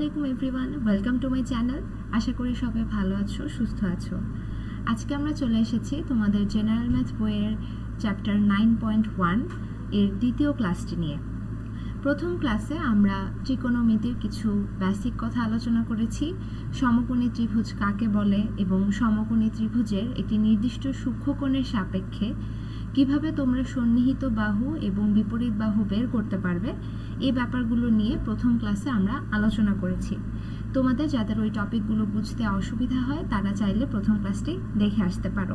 আলাইকুম everyone, welcome to my channel. আশা করি সবাই ভালো আছো, সুস্থ আছো। আজকে আমরা চলে এসেছি তোমাদের জেনারেল ম্যাথ বইয়ের চ্যাপ্টার 9.1 এর দ্বিতীয় ক্লাসটি নিয়ে। প্রথম ক্লাসে আমরা ত্রিকোণমিতির কিছু বেসিক কথা আলোচনা করেছি। সমকোণী ত্রিভুজ কাকে বলে এবং সমকোণী ত্রিভুজের একটি নির্দিষ্ট সূক্ষ্মকোণের সাপেক্ষে কিভাবে তোমরা সন্নিহিত বাহু এবং বিপরীত বাহু বের করতে পারবে, এই ব্যাপারগুলো নিয়ে প্রথম ক্লাসে আমরা আলোচনা করেছি। তোমাদের যাদের ওই টপিকগুলো বুঝতে অসুবিধা হয় তারা চাইলে প্রথম ক্লাসটি দেখে আসতে পারো।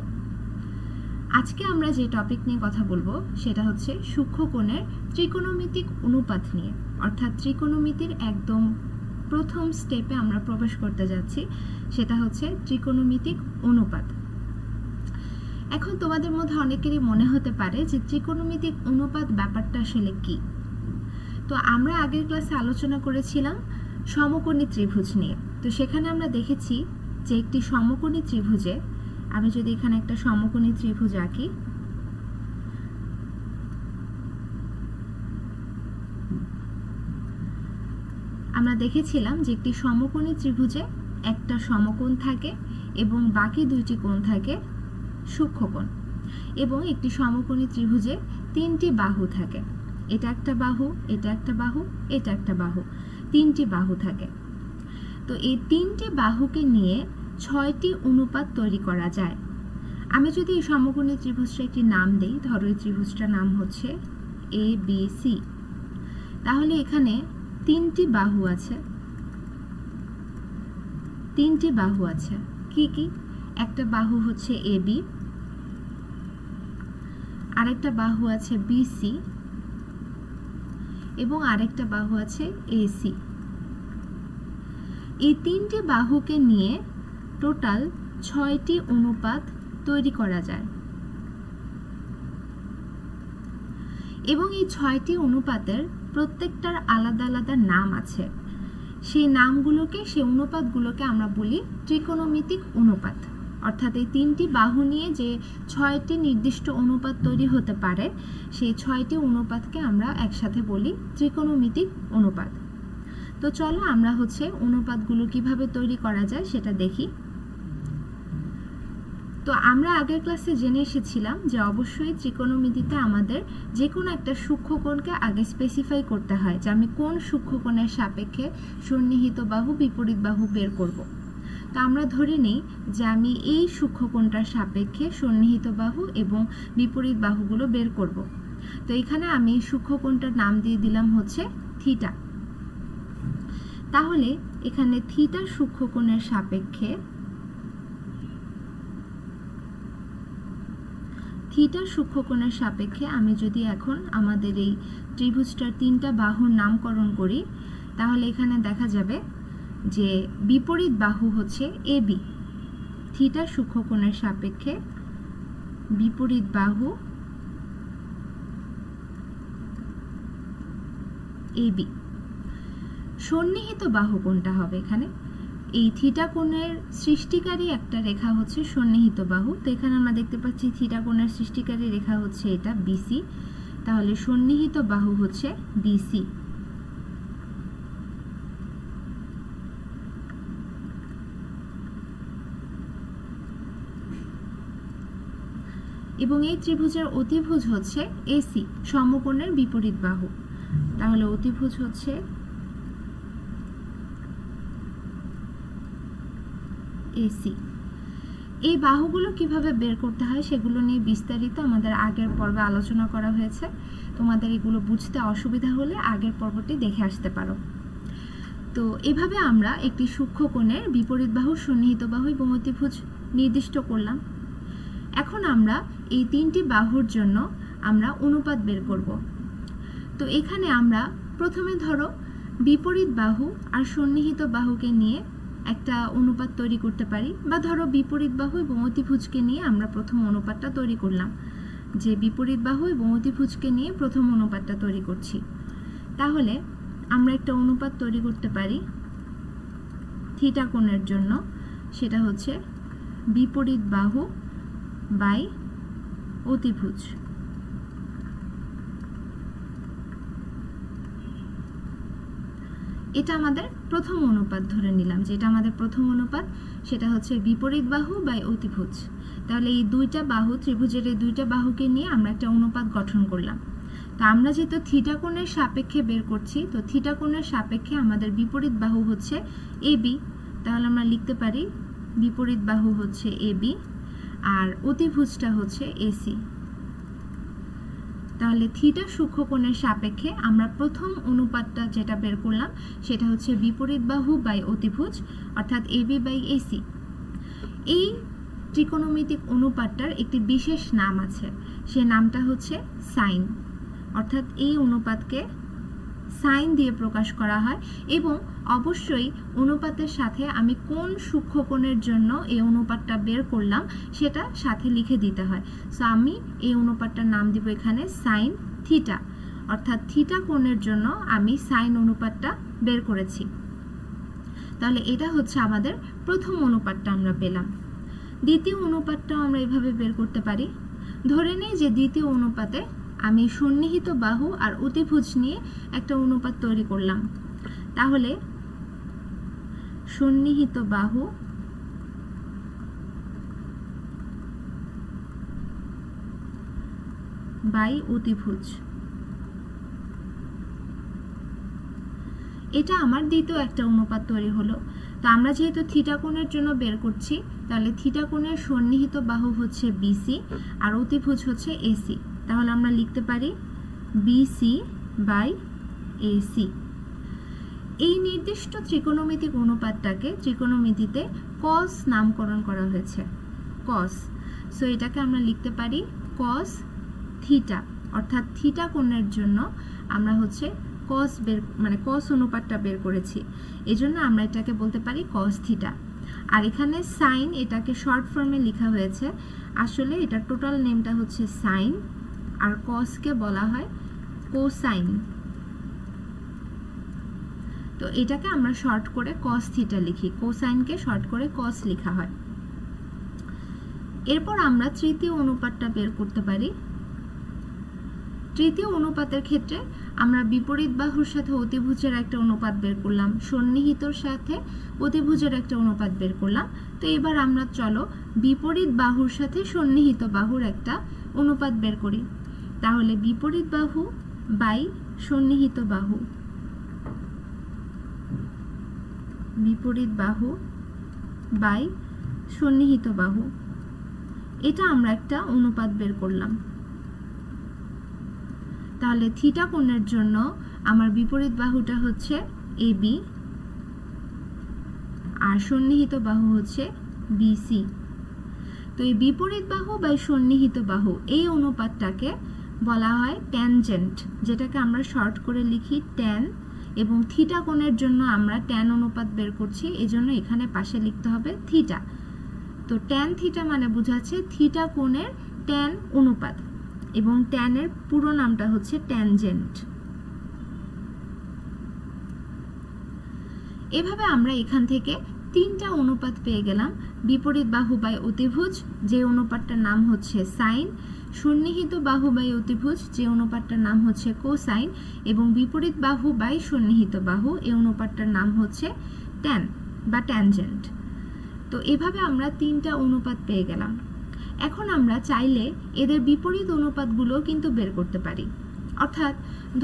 আজকে আমরা যে টপিক নিয়ে কথা বলবো সেটা হচ্ছে সূক্ষ্মকোণের ত্রিকোণমিতিক অনুপাত নিয়ে, অর্থাৎ ত্রিকোণমিতির একদম প্রথম স্টেপে আমরা প্রবেশ করতে যাচ্ছি, সেটা হচ্ছে ত্রিকোণমিতিক অনুপাত। এখন তোমাদের মধ্যে অনেকেরই মনে হতে পারে যে ত্রিকোণমিতিক অনুপাত ব্যাপারটা আসলে কি। তো আমরা আগের ক্লাসে আলোচনা করেছিলাম সমকোণী ত্রিভুজ নিয়ে। তো সেখানে আমরা দেখেছি যে একটি সমকোণী ত্রিভুজে, আমি যদি এখানে একটা সমকোণী ত্রিভুজ আঁকি, আমরা দেখেছিলাম যে একটি সমকোণী ত্রিভুজে একটা সমকোণ থাকে এবং বাকি দুইটি কোণ থাকে সূক্ষ্মকোণ, এবং একটি সমকোণী ত্রিভুজে তিনটি বাহু থাকে। এটা একটা বাহু, এটা একটা বাহু, এটা একটা বাহু, তিনটি বাহু থাকে। তো এই তিনটি বাহুকে নিয়ে 6টি অনুপাত তৈরি করা যায়। আমি যদি এই সমকোণী ত্রিভুজটা একটি নাম দেই, ধরো এই ত্রিভুজটার নাম হচ্ছে ABC, তাহলে এখানে তিনটি বাহু আছে। তিনটি বাহু আছে কি কি? একটা বাহু হচ্ছে AB, আরেকটা বাহু আছে BC এবং আরেকটা বাহু আছে AC। এই তিনটি বাহুকে নিয়ে টোটাল 6টি অনুপাত তৈরি করা যায়, এবং এই 6টি অনুপাতের প্রত্যেকটার আলাদা আলাদা নাম আছে। সেই নামগুলোকে, সেই অনুপাতগুলোকে আমরা বলি ত্রিকোণমিতিক অনুপাত। অর্থাৎ এই তিনটি বাহু নিয়ে যে 6টি নির্দিষ্ট অনুপাত তৈরি হতে পারে, সেই 6টি অনুপাতকে আমরা একসাথে বলি ত্রিকোণমিতিক অনুপাত। তো চলো আমরা অনুপাতগুলো কিভাবে তৈরি করা যায় সেটা দেখি। তো আমরা আগের ক্লাসে জেনে এসেছিলাম যে অবশ্যই ত্রিকোণমিতিতে আমাদের যে কোনো একটা সূক্ষ্মকোণকে আগে স্পেসিফাই করতে হয় যে আমি কোন সূক্ষ্মকোণের সাপেক্ষে সন্নিহিত বাহু বিপরীত বাহু বের করব। তো আমরা ধরে নিই যে আমি এই সূক্ষ্মকোণটার সাপেক্ষে সন্নিহিত বাহু এবং বিপরীত বাহুগুলো বের করব। তো এখানে আমি সূক্ষ্মকোণটার নাম দিয়ে দিলাম হচ্ছে থিটা। তাহলে এখানে থিটা সূক্ষ্মকোণের সাপেক্ষে, থিটা সূক্ষ্মকোণের সাপেক্ষে আমি যদি এখন আমাদের এই ত্রিভুজটার তিনটা বাহুর নামকরণ করি, তাহলে এখানে দেখা যাবে যে বিপরীত বাহু হচ্ছে AB। থিটা সূক্ষ্মকোণের সাপেক্ষে বিপরীত বাহু AB। সন্নিহিত বাহু কোনটা হবে? এখানে এই থিটা কোণের সৃষ্টিকারী একটা রেখা হচ্ছে সন্নিহিত বাহু। তো এখানে আমরা দেখতে পাচ্ছি থিটা কোণের সৃষ্টিকারী রেখা হচ্ছে এটা BC, তাহলে সন্নিহিত বাহু হচ্ছে BC। এবং এই ত্রিভুজের অতিভুজ হচ্ছে AC, সমকোণের বিপরীত বাহু। তাহলে অতিভুজ হচ্ছে AC। এই বাহুগুলো কিভাবে বের করতে হয় সেগুলো নিয়ে বিস্তারিত আমাদের আগের পর্বে আলোচনা করা হয়েছে। তোমাদের এগুলো বুঝতে অসুবিধা হলে আগের পর্বটি দেখে আসতে পারো। তো এভাবে আমরা একটি সূক্ষ্মকোণের বিপরীত বাহু, সন্নিহিত বাহু এবং অতিভুজ নির্দিষ্ট করলাম। এখন আমরা এই তিনটি বাহুর জন্য আমরা অনুপাত বের করব। তো এখানে আমরা প্রথমে ধরো বিপরীত বাহু আর সন্নিহিত বাহুকে নিয়ে একটা অনুপাত তৈরি করতে পারি, বা ধরো বিপরীত বাহু এবং অতিভুজকে নিয়ে আমরা প্রথম অনুপাতটা তৈরি করলাম, যে বিপরীত বাহু এবং অতিভুজকে নিয়ে প্রথম অনুপাতটা তৈরি করছি। তাহলে আমরা একটা অনুপাত তৈরি করতে পারি থিটা কোণের জন্য, সেটা হচ্ছে বিপরীত বাহু বাই অতিভুজ। এটা আমাদের প্রথম অনুপাত ধরে নিলাম, যেটা আমাদের প্রথম অনুপাত সেটা হচ্ছে বিপরীত বাহু বাই অতিভুজ। তাহলে এই দুইটা বাহু, ত্রিভুজের এই দুইটা বাহুকে নিয়ে আমরা একটা অনুপাত গঠন করলাম। তো আমরা যেহেতু থিটা কোণের সাপেক্ষে বের করছি, তো থিটা কোণের সাপেক্ষে আমাদের বিপরীত বাহু হচ্ছে এবি। তাহলে আমরা লিখতে পারি বিপরীত বাহু হচ্ছে এবি আর অতিভুজটা হচ্ছে এসি। তাহলে থিটা সূক্ষ্মকোণের সাপেক্ষে আমরা প্রথম অনুপাতটা যেটা বের করলাম সেটা হচ্ছে বিপরীত বাহু বাই অতিভুজ, অর্থাৎ এবি বাই এসি। এই ত্রিকোণমিতিক অনুপাতটার একটি বিশেষ নাম আছে, সে নামটা হচ্ছে সাইন। অর্থাৎ এই অনুপাতকে সাইন দিয়ে প্রকাশ করা হয় এবং অবশ্যই অনুপাতের সাথে আমি কোন সূক্ষ্মকোণের জন্য এই অনুপাতটা বের করলাম সেটা সাথে লিখে দিতে হয়। সো আমি এই অনুপাতটার নাম দিব এখানে সাইন থিটা, অর্থাৎ থিটা কোণের জন্য আমি সাইন অনুপাতটা বের করেছি। তাহলে এটা হচ্ছে আমাদের প্রথম অনুপাতটা আমরা পেলাম। দ্বিতীয় অনুপাতটাও আমরা এভাবে বের করতে পারি। ধরে নেই যে দ্বিতীয় অনুপাতে আমি সন্নিহিত বাহু আর অতিভুজ নিয়ে একটা অনুপাত তৈরি করলাম। তাহলে সন্নিহিত বাহু বাই অতিভুজ, এটা আমার দ্বিতীয় একটা অনুপাত তৈরি হলো। তো আমরা যেহেতু থিটা কোণের জন্য বের করছি, তাহলে থিটা কোণের সন্নিহিত বাহু হচ্ছে বিসি আর অতিভুজ হচ্ছে এসি। তাহলে আমরা লিখতে পারি বিসি বাই এসি। এই নির্দিষ্ট ত্রিকোণমিতিক অনুপাতটাকে ত্রিকোণমিতিতে কস নামকরণ করা হয়েছে, কস। সো এটাকে আমরা লিখতে পারি কস থিটা, অর্থাৎ থিটা কোণের জন্য আমরা হচ্ছে কস কস অনুপাতটা বের করেছি, এজন্য আমরা এটাকে বলতে পারি কস থিটা। আর এখানে সাইন, এটাকে শর্ট ফর্মে লেখা হয়েছে, আসলে এটা টোটাল নেমটা হচ্ছে সাইন আর কসকে বলা হয় কোসাইন। তো এটাকে আমরা শর্ট করে কস থিটা লিখি, কোসাইনকে শর্ট করে কস লেখা হয়। এরপর আমরা তৃতীয় অনুপাতটা বের করতে পারি। তৃতীয় অনুপাতের ক্ষেত্রে আমরা বিপরীত বাহুর সাথে অতিভুজের একটা অনুপাত বের করলাম, সন্নিহিতর সাথে অতিভুজের একটা অনুপাত বের করলাম। তো এবার আমরা চলো বিপরীত বাহুর সাথে সন্নিহিত বাহুর একটা অনুপাত বের করি। তাহলে বিপরীত বাহু বাই সন্নিহিত বাহু, বিপরীত বাহু বাই সন্নিহিত বাহু, এটা আমরা একটা অনুপাত বের করলাম। তাহলে থিটা কোণের জন্য আমার বিপরীত বাহুটা হচ্ছে এবি আর সন্নিহিত বাহু হচ্ছে বিসি। তো এই বিপরীত বাহু বাই সন্নিহিত বাহু এই অনুপাতটাকে বলা হয় ট্যানজেন্ট, যেটাকে আমরা শর্ট করে লিখি ট্যান। এবং থিটা কোণের জন্য আমরা ট্যান অনুপাত বের করছি, এজন্য এখানে পাশে লিখতে হবে থিটা। তো ট্যান থিটা মানে বোঝাচ্ছে থিটা কোণের ট্যান অনুপাত, এবং ট্যানের পুরো নামটা হচ্ছে ট্যানজেন্ট। এভাবে আমরা এখান থেকে তিনটা অনুপাত পেয়ে গেলাম, বিপরীত বাহু বাই অতিভুজ যে অনুপাতটার নাম হচ্ছে সাইন, সন্নিহিত বাহু বাই অতিভুজ যে অনুপাতটার নাম হচ্ছে কোসাইন, এবং বিপরীত বাহু বাই সন্নিহিত বাহু এই অনুপাতটার নাম হচ্ছে ট্যান বা ট্যানজেন্ট। তো এভাবে আমরা তিনটা অনুপাত পেয়ে গেলাম। এখন আমরা চাইলে এদের বিপরীত অনুপাতগুলো কিন্তু বের করতে পারি। অর্থাৎ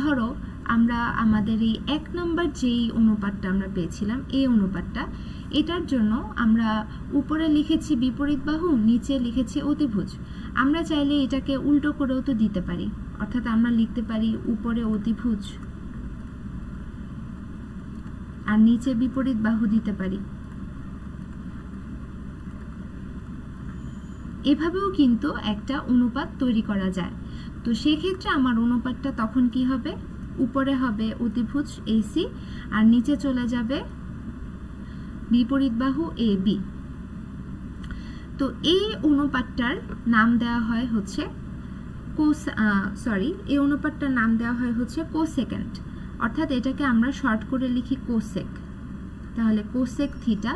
ধরো আমরা আমাদের এই 1 নম্বর যেই অনুপাতটা আমরা পেয়েছিলাম, এই অনুপাতটা, এটার জন্য আমরা উপরে লিখেছি বিপরীত বাহু, নিচে লিখেছি অতিভুজ। আমরা চাইলে এটাকে উল্টো করেও তো দিতে পারি, অর্থাৎ আমরা লিখতে পারি উপরে অতিভুজ আর নিচে বিপরীত বাহু দিতে পারি। এভাবেও কিন্তু একটা অনুপাত তৈরি করা যায়। তো সেক্ষেত্রে আমার অনুপাতটা তখন কি হবে, উপরে হবে অতিভুজ এসি আর নিচে চলে যাবে বিপরীত বাহু এ বি। তো এই অনুপাতটার নাম দেওয়া হয় হচ্ছে এই অনুপাতটার নাম দেওয়া হয় হচ্ছে কোসেকেন্ড, অর্থাৎ এটাকে আমরা শর্ট করে লিখি কোসেক। তাহলে কোসেক থিটা,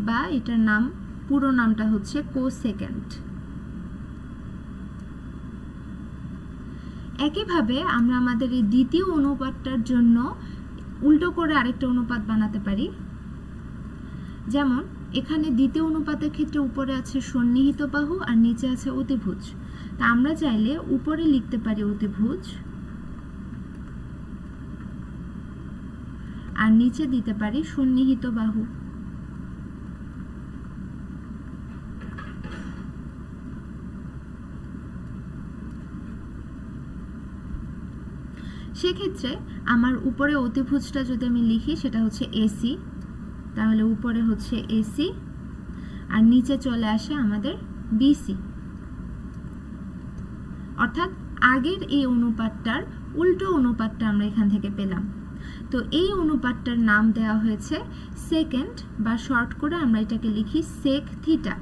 বা এটার নাম পুরো নামটা হচ্ছে কোসেকেন্ড। একইভাবে আমরা আমাদের এই দ্বিতীয় অনুপাতটার জন্য উল্টো করে আরেকটা অনুপাত বানাতে পারি। যেমন এখানে দ্বিতীয় অনুপাতের ক্ষেত্রে উপরে আছে সন্নিহিত বাহু আর নিচে আছে অতিভুজ। তা আমরা চাইলে উপরে লিখতে পারি অতিভুজ আর নিচে দিতে পারি সন্নিহিত বাহু। সেক্ষেত্রে আমার উপরে অতিভুজটা যদি আমি লিখি সেটা হচ্ছে এসি, তাহলে উপরে হচ্ছে এসি আর নিচে চলে আসে আমাদের বিসি। অর্থাৎ আগের এই অনুপাতটার উল্টো অনুপাতটা আমরা এখান থেকে পেলাম। তো এই অনুপাতটার নাম দেওয়া হয়েছে সেকেন্ড, বা শর্ট করে আমরা এটাকে লিখি সেক থিটা।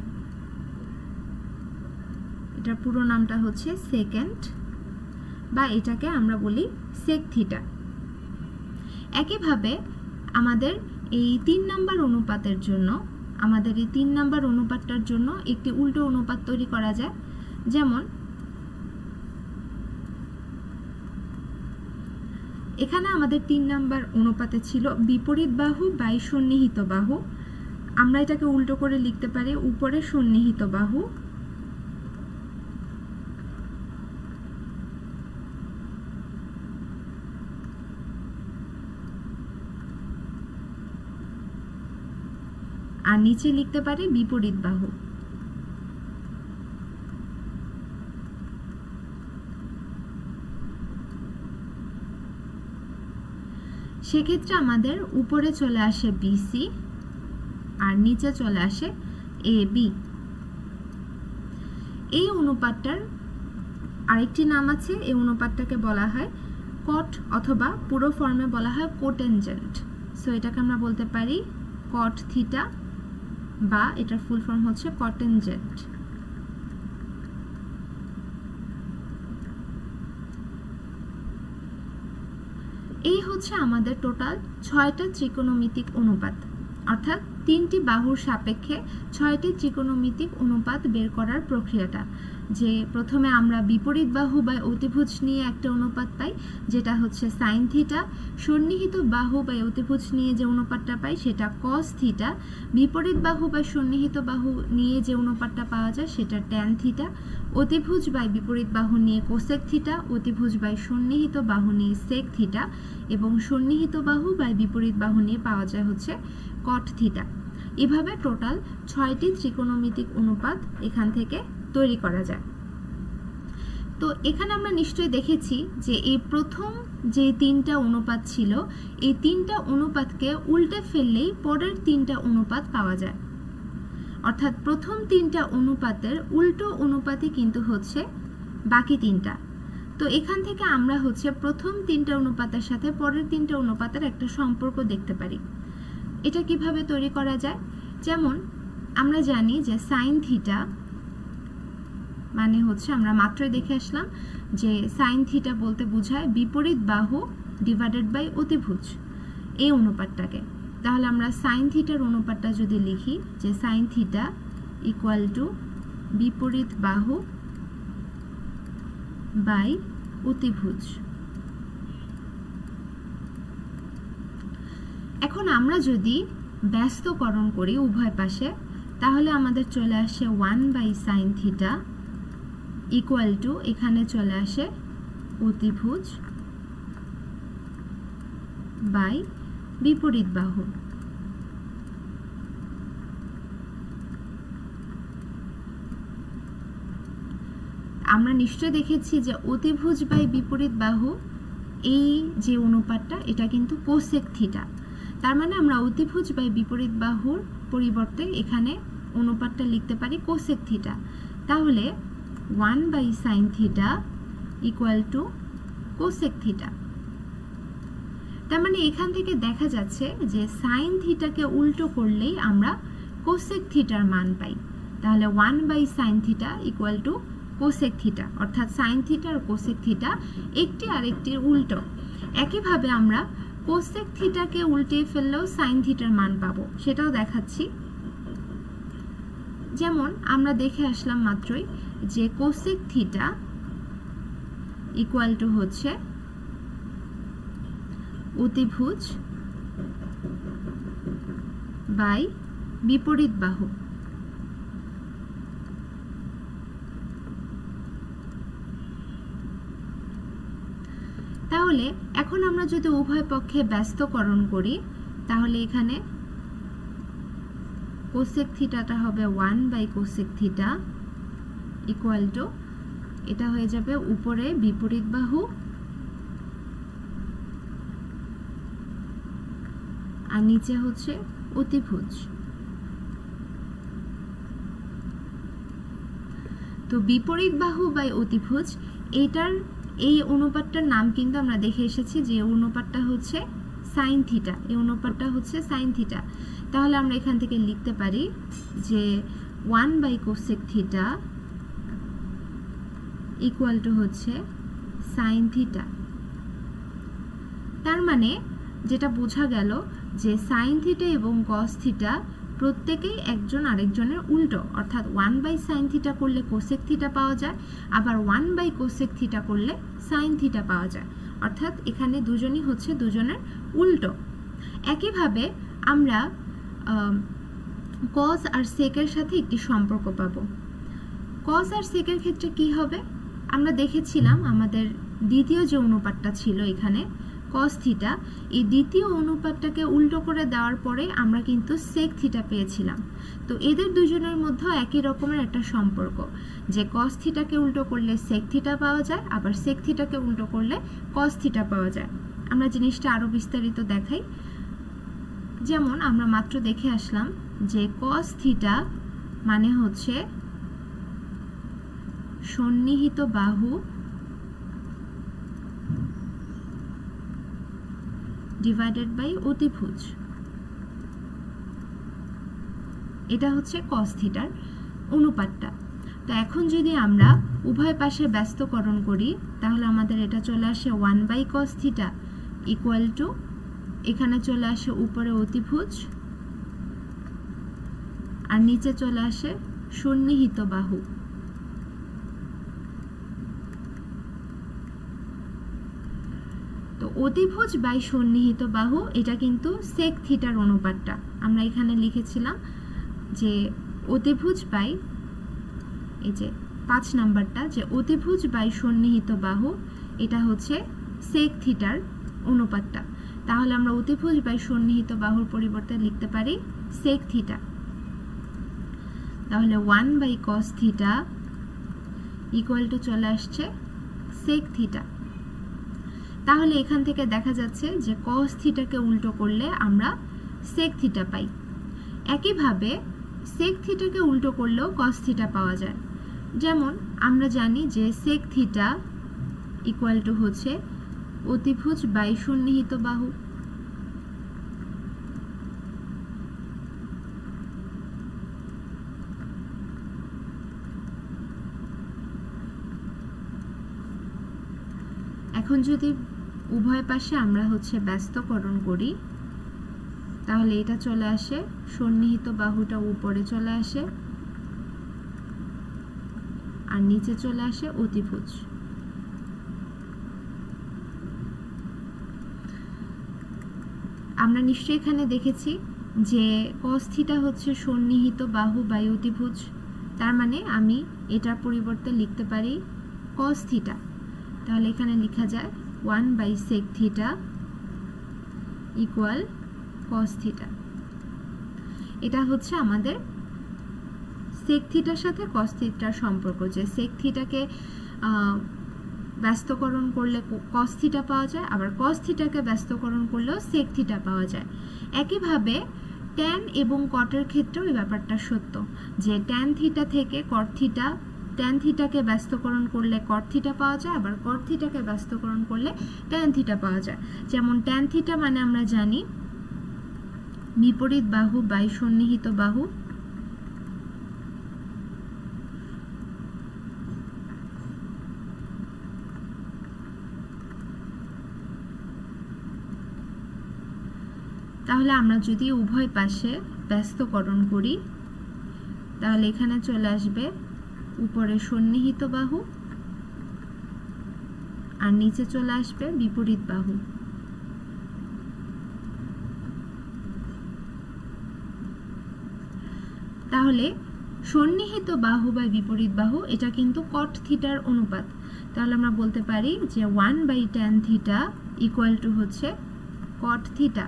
এটার পুরো নামটা হচ্ছে সেকেন্ড, বা এটাকে আমরা বলি সেক থিটা। একইভাবে আমাদের এই 3 নাম্বার অনুপাতের জন্য, আমাদের এই 3 নাম্বার অনুপাতটার জন্য একটি উল্টো অনুপাত তৈরি করা যায়। যেমন এখানে আমাদের 3 নাম্বার অনুপাতে ছিল বিপরীত বাহু বাই সন্নিহিত বাহু। আমরা এটাকে উল্টো করে লিখতে পারি উপরে সন্নিহিত বাহু আর নিচে লিখতে পারি বিপরীত বাহু। সেক্ষেত্রে আমাদের উপরে চলে আসে বিসি আর নিচে চলে আসে এবি। এই অনুপাতটার আরেকটি নাম আছে, এই অনুপাতটাকে বলা হয় কট, অথবা পুরো ফর্মে বলা হয় কোটেনজেন্ট। সো এটাকে আমরা বলতে পারি কট থিটা, বা এটার ফুল ফর্ম হচ্ছে কটেনজেন্ট। এই হচ্ছে আমাদের টোটাল 6টা ত্রিকোণমিতিক অনুপাত, অর্থাৎ 3টি বাহুর সাপেক্ষে 6টি ত্রিকোণমিতিক অনুপাত বের করার প্রক্রিয়াটা। যে প্রথমে আমরা বিপরীত বাহু বা অতিভুজ নিয়ে একটা অনুপাত পাই, যেটা হচ্ছে সাইন থিটা। সন্নিহিত বাহু বা অতিভুজ নিয়ে যে অনুপাতটা পাই সেটা কস থিটা। বিপরীত বাহু বা সন্নিহিত বাহু নিয়ে যে অনুপাতটা পাওয়া যায় সেটা ট্যান থিটা। অতিভুজ বাই বিপরীত বাহু নিয়ে কোসেক থিটা, অতিভুজ বাই সন্নিহিত বাহু নিয়ে সেক থিটা, এবং সন্নিহিত বাহু বাই বিপরীত বাহু নিয়ে পাওয়া যায় হচ্ছে কট থিটা। এভাবে টোটাল 6টি ত্রিকোণমিতিক অনুপাত এখান থেকে তৈরি করা যায়। তো এখানে আমরা নিশ্চয়ই দেখেছি যে এই প্রথম যে 3টা অনুপাত ছিল, এই 3টা অনুপাতকে উল্টে ফেললেই পরের 3টা অনুপাত পাওয়া যায়। অর্থাৎ প্রথম 3টা অনুপাতের উল্টো অনুপাতই কিন্তু হচ্ছে বাকি 3টা। তো এখান থেকে আমরা হচ্ছে প্রথম 3টা অনুপাতের সাথে পরের 3টা অনুপাতের একটা সম্পর্ক দেখতে পারি। এটা কিভাবে তৈরি করা যায়? যেমন আমরা জানি যে সাইন থিটা মানে হচ্ছে, আমরা মাত্রই দেখে আসলাম যে সাইন থিটা বলতে বোঝায় বিপরীত বাহু ডিভাইডেড বাই অতিভুজ, এই অনুপাতটাকে। তাহলে আমরা সাইন থিটার অনুপাতটা যদি লিখি যে সাইন থিটা ইকুয়াল টু বিপরীত বাহু বাই অতিভুজ। এখন আমরা যদি ব্যস্তকরণ করি উভয় পাশে, তাহলে আমাদের চলে আসে 1/sin থিটা ইকুয়াল টু, এখানে চলে আসে অতিভুজ বাই বিপরীত বাহু। আমরা নিশ্চয় দেখেছি যে অতিভুজ বাই বিপরীত বাহু এই যে অনুপাতটা, এটা কিন্তু কোসেক থিটা। তার মানে আমরা অতিভুজ বাই বিপরীত বাহুর পরিবর্তে এখানে অনুপাতটা লিখতে পারি কোসেক থিটা। তাহলে 1/sin theta equal two cosec theta. তার মানে এখান থেকে দেখা যাচ্ছে যে সাইন থিটাকে উল্টো করলেই আমরা কোসেক থিটার মান পাই। তাহলে 1/sin theta equal two cosec theta, অর্থাৎ সাইন থিটা আর কোসেক থিটা একটি আরেকটির উল্টো। একইভাবে আমরা কোসেক থিটাকে উল্টিয়ে ফেললেও সাইন থিটার মান পাবো, সেটাও দেখাচ্ছি। যেমন আমরা দেখে আসলাম মাত্রই যে কোসেক থিটা ইকুয়াল টু হচ্ছে অতিভুজ বাই বিপরীত বাহু। তাহলে এখন আমরা যদি উভয় পক্ষে ব্যস্তকরণ করি তাহলে এখানে কোসেক থিটাটা হবে 1 by cosec theta equal to এটা হয়ে যাবে উপরে বিপরীত বাহু আর নিচে হচ্ছে অতিভুজ। তো বিপরীত বাহু বাই অতিভুজ এটার এই অনুপাতটার নাম কিন্তু আমরা দেখে এসেছি যে অনুপাতটা হচ্ছে সাইন থিটা, এই অনুপাতটা হচ্ছে সাইন থিটা। তাহলে আমরা এখান থেকে লিখতে পারি যে 1 by cosec theta equal to হচ্ছে সাইন থিটা। তার মানে যেটা বোঝা গেল যে সাইন থিটা এবং কস থিটা প্রত্যেকেই একজন আরেকজনের উল্টো, অর্থাৎ 1 বাই সাইন থিটা করলে কোসেক থিটা পাওয়া যায়, আবার 1 বাই কোসেক থিটা করলে সাইন থিটা পাওয়া যায়, অর্থাৎ এখানে দুজনই হচ্ছে দুজনের উল্টো। একইভাবে আমরা কস আর সেকের সাথে একটি সম্পর্ক পাবো। কস আর সেকের ক্ষেত্রে কি হবে আমরা দেখেছিলাম, আমাদের দ্বিতীয় যে অনুপাতটা ছিল এখানে কস থিটা, এই দ্বিতীয় অনুপাতটাকে উল্টো করে দেওয়ার পরে আমরা কিন্তু সেক থিটা পেয়েছিলাম। তো এদের দুজনের মধ্যে একই রকমের একটা সম্পর্ক যে কস থিটাকে উল্টো করলে সেক থিটা পাওয়া যায়, আবার সেক থিটাকে উল্টো করলে কস থিটা পাওয়া যায়। আমরা জিনিসটা আরো বিস্তারিত দেখাই। যেমন আমরা মাত্র দেখে আসলাম যে কস থিটা মানে হচ্ছে সন্নিহিত বাহু ডিভাইডেড বাই অতিভুজ, এটা হচ্ছে কস থিটার অনুপাতটা। তো এখন যদি আমরা উভয় পাশে ব্যস্তকরণ করি তাহলে আমাদের এটা চলে আসে 1 by cos theta equal to এখানে চলে আসে উপরে অতিভুজ আর নিচে চলে আসে সন্নিহিত বাহু। তো অতিভুজ বাই সন্নিহিত বাহু এটা কিন্তু সেক থিটার অনুপাতটা। আমরা এখানে লিখেছিলাম যে অতিভুজ বাই এই যে 5 নাম্বারটা যে অতিভুজ বাই সন্নিহিত বাহু এটা হচ্ছে সেক থিটার অনুপাতটা। তাহলে আমরা অতিভুজ বাই সন্নিহিত বাহুর পরিবর্তে লিখতে পারি সেক থিটা। তাহলে 1 by cos theta equal to চলে আসছে সেক থিটা। তাহলে এখান থেকে দেখা যাচ্ছে যে কস থিটাকে উল্টো করলে আমরা সেক থিটা পাই। একইভাবে সেক থিটাকে উল্টো করলেও কস থিটা পাওয়া যায়। যেমন আমরা জানি যে সেক থিটা ইকুয়াল টু হচ্ছে অতিভুজ বাই সন্নিহিত বাহু। এখন যদি উভয় পাশে আমরা হচ্ছে ব্যস্তকরণ করি তাহলে এটা চলে আসে সন্নিহিত বাহুটা উপরে চলে আসে আর নিচে চলে আসে অতিভুজ। আমরা নিশ্চয়ই এখানে দেখেছি যে cos থিটা হচ্ছে সন্নিহিত বাহু বাই অতিভুজ, তার মানে আমি এটার পরিবর্তে লিখতে পারি cos থিটা। তাহলে এখানে লেখা যায় 1 by sec theta equal cos theta. এটা হচ্ছে আমাদের sec থিটার সাথে cos থিটার সম্পর্ক, যে sec থিটাকে ব্যস্তকরণ করলে cos থিটা পাওয়া যায়, আবার cos থিটাকে ব্যস্তকরণ করলেও sec থিটা পাওয়া যায়। একইভাবে tan এবং cot এর ক্ষেত্রেও এই ব্যাপারটা সত্য, যে tan থিটা থেকে cot থিটা, tan থিটাকে ব্যস্তকরণ করলে cot থিটা পাওয়া যায়, আবার cot থিটাকে ব্যস্তকরণ করলে tan থিটা পাওয়া যায়। যেমন tan থিটা মানে আমরা জানি বিপরীত বাহু বাই সন্নিহিত বাহু, তাহলে আমরা যদি উভয় পাশে ব্যস্তকরণ করি তাহলে এখানে চলে আসবে উপরে সন্নিহিত বাহু আর নিচে চলে আসবে বিপরীত বাহু। তাহলে সন্নিহিত বাহু বা বিপরীত বাহু এটা কিন্তু কট থিটার অনুপাত। তাহলে আমরা বলতে পারি যে 1/tan থিটা ইকুয়াল টু হচ্ছে কট থিটা।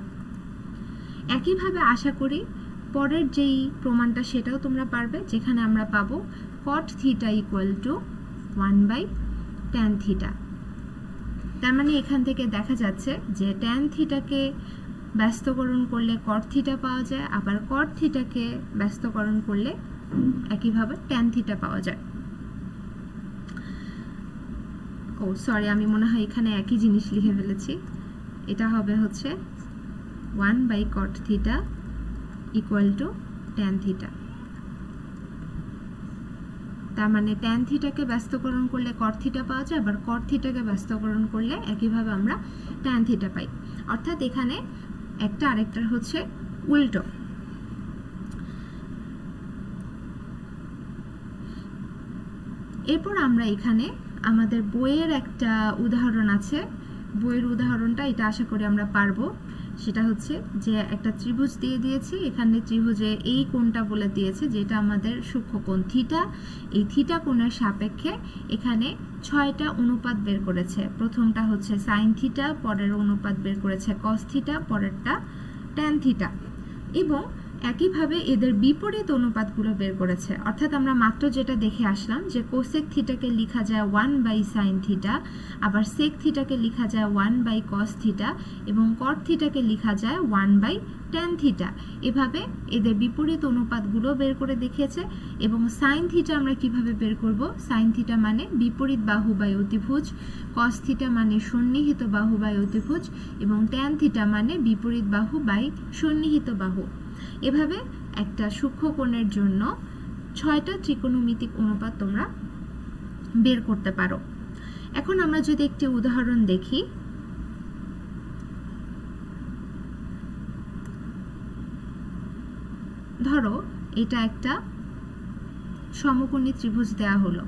একইভাবে আশা করি পরের যেই প্রমাণটা সেটাও তোমরা পারবে, যেখানে আমরা পাবো কট theta equal two 1/tan theta. তার মানে এখান থেকে দেখা যাচ্ছে যে ট্যান থিটাকে ব্যস্তকরণ করলে কট থিটা পাওয়া যায়, আবার কট থিটাকে ব্যস্তকরণ করলে একইভাবে ট্যান থিটা পাওয়া যায়। ও সরি, আমি মনে হয় এখানে একই জিনিস লিখে ফেলেছি। এটা হবে হচ্ছে 1/cot theta equal two tan theta. তার মানে ট্যান থিটাকে ব্যস্তকরণ করলে কট থিটা পাওয়া যায়, আবার কট থিটাকে ব্যস্তকরণ করলে একইভাবে আমরা ট্যান থিটা পাই। অর্থাৎ এখানে একটা আরেকটার হচ্ছে উল্টো। এরপর আমরা এখানে আমাদের বইয়ের একটা উদাহরণ আছে, বইয়ের উদাহরণটা এটা আশা করি আমরা পারবো। সেটা হচ্ছে যে একটা ত্রিভুজ দিয়ে দিয়েছি, এখানে ত্রিভুজে এই কোণটা বলে দিয়েছে যেটা আমাদের সূক্ষ্মকোণ থিটা। এই থিটা কোণের সাপেক্ষে এখানে 6টা অনুপাত বের করেছে। প্রথমটা হচ্ছে সাইন থিটা, পরের অনুপাত বের করেছে কস থিটা, পরেরটা ট্যান থিটা, এবং একইভাবে এদের বিপরীত অনুপাতগুলো বের করেছে। অর্থাৎ আমরা মাত্র যেটা দেখে আসলাম যে কোসেক থিটাকে লেখা যায় 1/sin থিটা, আবার সেক থিটাকে লেখা যায় 1/cos থিটা, এবং কট থিটাকে লেখা যায় 1/tan থিটা। এভাবে এদের বিপরীত অনুপাতগুলো বের করে দেখিয়েছে। এবং সাইন থিটা আমরা কিভাবে বের করব? সাইন থিটা মানে বিপরীত বাহু বাই অতিভুজ, কস থিটা মানে সন্নিহিত বাহু বাই অতিভুজ, এবং ট্যান থিটা মানে বিপরীত বাহু বাই সন্নিহিত বাহু। এভাবে একটা সূক্ষ্মকোণের জন্য 6টা ত্রিকোণমিতিক অনুপাত তোমরা বের করতে পারো। এখন আমরা যদি একটি উদাহরণ দেখি, ধরো এটা একটা সমকোণী ত্রিভুজ দেয়া হলো,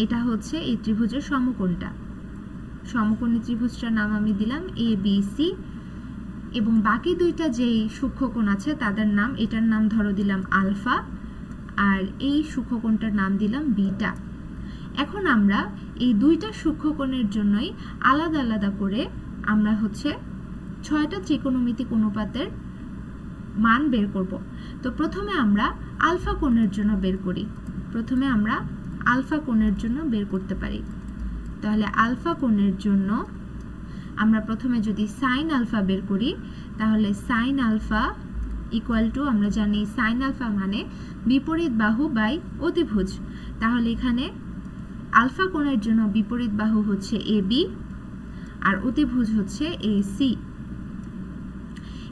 এটা হচ্ছে এই ত্রিভুজের সমকোণটা। সমকোণী ত্রিভুজটার নাম আমি দিলাম ABC, এবং বাকি দুইটা যেই সূক্ষ্মকোণ আছে তাদের নাম, এটার নাম ধরো দিলাম আলফা, আর এই সূক্ষ্মকোণটার নাম দিলাম বিটা। এখন আমরা এই দুইটা সূক্ষ্মকোণের জন্যই আলাদা আলাদা করে আমরা হচ্ছে 6টা ত্রিকোণমিতিক অনুপাতের মান বের করব। তো প্রথমে আমরা আলফা কোণের জন্য বের করি। প্রথমে আমরা আলফা কোণের জন্য বের করতে পারি। তাহলে আলফা কোণের জন্য আমরা প্রথমে যদি সাইন আলফা বের করি, তাহলে সাইন আলফা ইকুয়াল টু, আমরা জানি সাইন আলফা মানে বিপরীত বাহু বাই অতিভুজ। তাহলে এখানে আলফা কোণের জন্য বিপরীত বাহু হচ্ছে AB আর অতিভুজ হচ্ছে AC।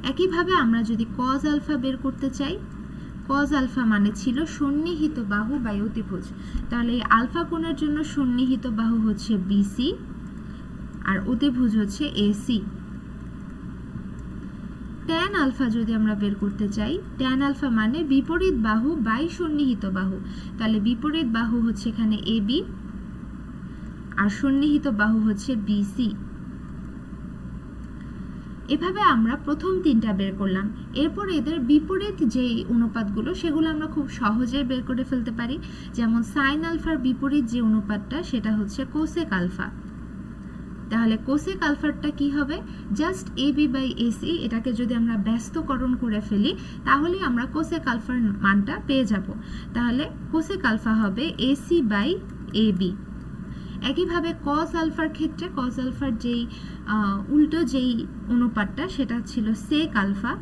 একইভাবে আমরা যদি কজ আলফা বের করতে চাই, কজ আলফা মানে ছিল সন্নিহিত বাহু বাই অতিভুজ। তাহলে এই আলফা কোণের জন্য সন্নিহিত বাহু হচ্ছে BC আর অতিভুজ হচ্ছে AC। ট্যান আলফা যদি আমরা বের করতে চাই, ট্যান আলফা মানে বিপরীত বাহু বাই সন্নিহিত বাহু। তাহলে বিপরীত বাহু হচ্ছে এখানে AB আর সন্নিহিত বাহু হচ্ছে BC। এভাবে আমরা প্রথম তিনটা বের করলাম। এরপর এদের বিপরীত যে অনুপাতগুলো সেগুলো আমরা খুব সহজে বের করে ফেলতে পারি। যেমন সাইন আলফার বিপরীত যে অনুপাতটা সেটা হচ্ছে কোসেক আলফা। তাহলে কোসেক আলফারটা কি হবে? জাস্ট AB/AC, এটাকে যদি আমরা ব্যস্তকরণ করে ফেলি তাহলে আমরা কোসেক আলফার মানটা পেয়ে যাব। তাহলে কোসেক আলফা হবে AC/AB। একইভাবে কজ আলফার ক্ষেত্রে কজ আলফার যেই উল্টো যেই অনুপাতটা সেটা ছিল সেক আলফা।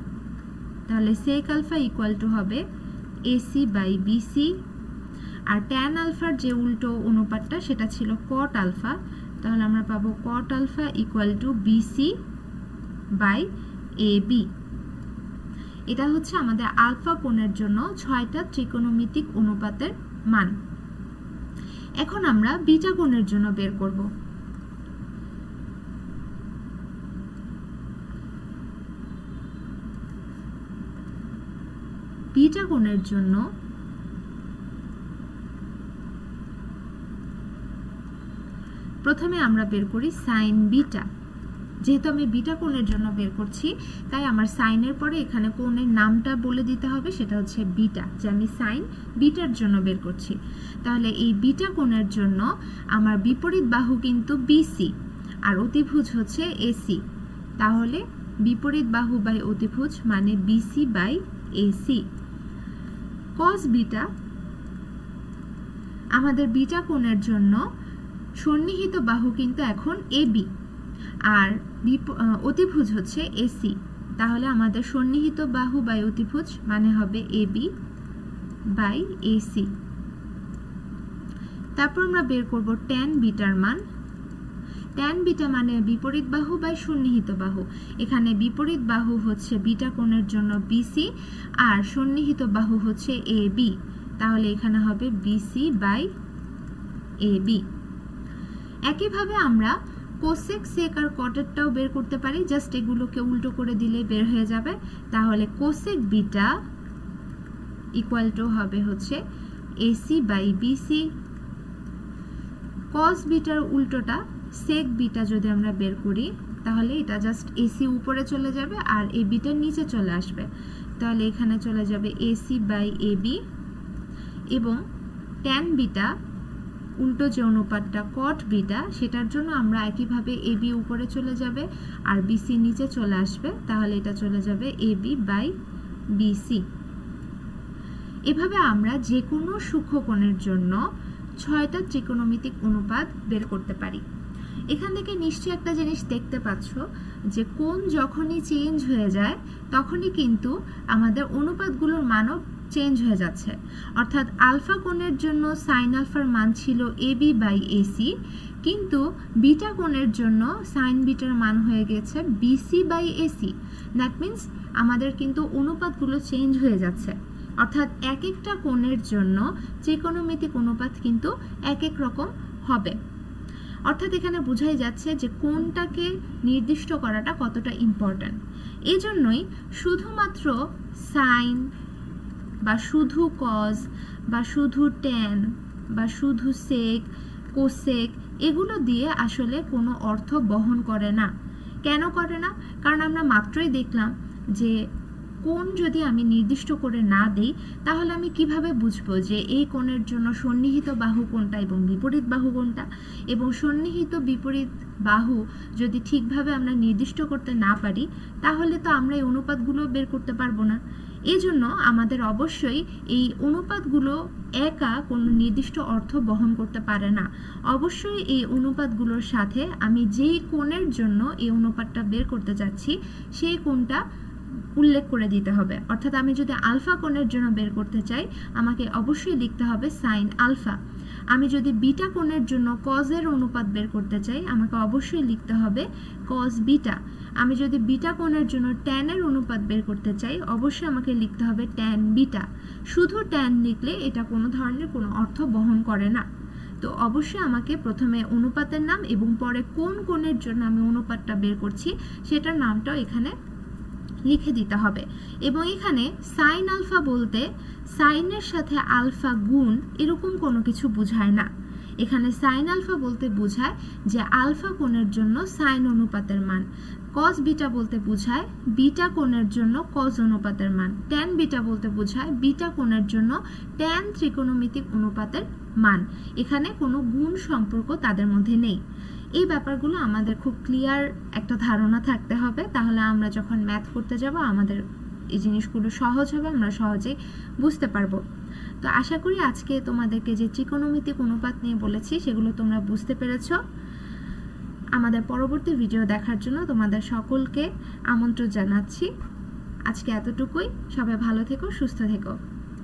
তাহলে সেক আলফা ইকুয়াল টু হবে AC/BC। আর ট্যান আলফার যে উল্টো অনুপাতটা সেটা ছিল কট আলফা। তাহলে আমরা পাবো কট আলফা ইকুয়াল টু BC/AB। এটা হচ্ছে আমাদের আলফা কোণের জন্য 6টা ত্রিকোণমিতিক অনুপাতের মান। এখন আমরা বিটা কোণের জন্য বের করব। বিটা কোণের জন্য প্রথমে আমরা বের করি সাইন বিটা। যেহেতু আমি বিটা কোণের জন্য বের করছি, তাই আমার সাইনের পরে এখানে কোণের নামটা বলে দিতে হবে, সেটা হচ্ছে বিটা, যে আমি সাইন বিটার জন্য বের করছি। তাহলে এই বিটা কোণের জন্য আমার বিপরীত বাহু কিন্তু বিসি আর অতিভুজ হচ্ছে এসি। তাহলে বিপরীত বাহু বাই অতিভুজ মানে BC by AC. Cos beta, আমাদের বিটা কোণের জন্য সন্নিহিত বাহু কিন্তু এখন এবি আর অতিভুজ হচ্ছে এসি। তাহলে আমাদের সন্নিহিত বাহু বাই অতিভুজ মানে হবে এবি বাই এসি। তারপর আমরা বের করব ট্যান বিটার মান। ট্যান বিটা মানে বিপরীত বাহু বাই সন্নিহিত বাহু। এখানে বিপরীত বাহু হচ্ছে বিটা কোণের জন্য বিসি আর সন্নিহিত বাহু হচ্ছে এবি। তাহলে এখানে হবে বিসি বাই এবি। একইভাবে আমরা কোসেক, সেক আর কটেরটাও বের করতে পারি, জাস্ট এগুলোকে উল্টো করে দিলে বের হয়ে যাবে। তাহলে কোসেক বিটা ইকুয়াল টু হবে হচ্ছে এসি বাই বিসি। কস বিটার উল্টোটা সেক বিটা যদি আমরা বের করি, তাহলে এটা জাস্ট এসি উপরে চলে যাবে আর এ বিটার নিচে চলে আসবে। তাহলে এখানে চলে যাবে এসি বাই এবি। এবং ট্যান বিটা উল্টো যে অনুপাতটা কট বিটা, সেটার জন্য আমরা একইভাবে এবি উপরে চলে যাবে আর বিসি নিচে চলে আসবে। তাহলে এটা চলে যাবে এবি বাই বিসি। এভাবে আমরা যে কোনো সূক্ষ্মকোণের জন্য 6টা ত্রিকোণমিতিক অনুপাত বের করতে পারি। এখান থেকে নিশ্চয়ই একটা জিনিস দেখতে পাচ্ছ যে কোণ যখনই চেঞ্জ হয়ে যায় তখনই কিন্তু আমাদের অনুপাতগুলোর মানও চেঞ্জ হয়ে যাচ্ছে। অর্থাৎ আলফা কোণের জন্য সাইন আলফার মান ছিল এবি বাই এসি, কিন্তু বিটা কোণের জন্য সাইন বিটার মান হয়ে গেছে BC by AC. That means আমাদের কিন্তু অনুপাতগুলো চেঞ্জ হয়ে যাচ্ছে। অর্থাৎ এক একটা কোণের জন্য ত্রিকোণমিতিক অনুপাত কিন্তু এক এক রকম হবে। অর্থাৎ এখানে বোঝাই যাচ্ছে যে কোণটাকে নির্দিষ্ট করাটা কতটা ইম্পর্ট্যান্ট। এই জন্যই শুধুমাত্র সাইন বা শুধু কজ বা শুধু ট্যান বা শুধু সেক, কোসেক এগুলো দিয়ে আসলে কোনো অর্থ বহন করে না। কেন করে না? কারণ আমরা মাত্রই দেখলাম যে কোণ যদি আমি নির্দিষ্ট করে না দিই, তাহলে আমি কিভাবে বুঝবো যে এই কোণের জন্য সন্নিহিত বাহু কোনটা এবং বিপরীত বাহু কোনটা? এবং সন্নিহিত বিপরীত বাহু যদি ঠিকভাবে আমরা নির্দিষ্ট করতে না পারি, তাহলে তো আমরা এই অনুপাতগুলো বের করতে পারবো না। এই জন্য আমাদের অবশ্যই এই অনুপাতগুলো একা কোনো নির্দিষ্ট অর্থ বহন করতে পারে না। অবশ্যই এই অনুপাতগুলোর সাথে আমি যেই কোণের জন্য এই অনুপাতটা বের করতে যাচ্ছি সেই কোণটা উল্লেখ করে দিতে হবে। অর্থাৎ আমি যদি আলফা কোণের জন্য বের করতে চাই, আমাকে অবশ্যই লিখতে হবে সাইন আলফা। আমি যদি বিটা কোণের জন্য কজের অনুপাত বের করতে চাই, আমাকে অবশ্যই লিখতে হবে কজ বিটা। আমি যদি বিটা কোণের জন্য ট্যানের অনুপাত বের করতে চাই, অবশ্যই আমাকে লিখতে হবে ট্যান বিটা। শুধু ট্যান লিখলে এটা কোনো ধরনের কোনো অর্থ বহন করে না। তো অবশ্যই আমাকে প্রথমে অনুপাতের নাম এবং পরে কোন কোণের জন্য আমি অনুপাতটা বের করছি সেটার নামটাও এখানে লিখে দিতে হবে। এবং এখানে সাইন আলফা বলতে সাইনের সাথে আলফা গুণ এরকম কোনো কিছু বোঝায় না। এখানে সাইন আলফা বলতে বোঝায় যে আলফা কোণের জন্য সাইন অনুপাতের মান। কজ বিটা বলতে বোঝায় বিটা কোণের জন্য কজ অনুপাতের মান। ট্যান বিটা বলতে বোঝায় বিটা কোণের জন্য ট্যান ত্রিকোণমিতিক অনুপাতের মান। এখানে কোনো গুণ সম্পর্ক তাদের মধ্যে নেই। এই ব্যাপারগুলো আমাদের খুব ক্লিয়ার একটা ধারণা থাকতে হবে, তাহলে আমরা যখন ম্যাথ করতে যাব আমাদের এই জিনিসগুলো সহজ হবে, আমরা সহজেই বুঝতে পারবো। তো আশা করি আজকে তোমাদেরকে যে ত্রিকোণমিতিক অনুপাত নিয়ে বলেছি সেগুলো তোমরা বুঝতে পেরেছো। আমাদের পরবর্তী ভিডিও দেখার জন্য তোমাদের সকলকে আমন্ত্রণ জানাচ্ছি। আজকে এতটুকুই। সবাই ভালো থেকো, সুস্থ থেকো।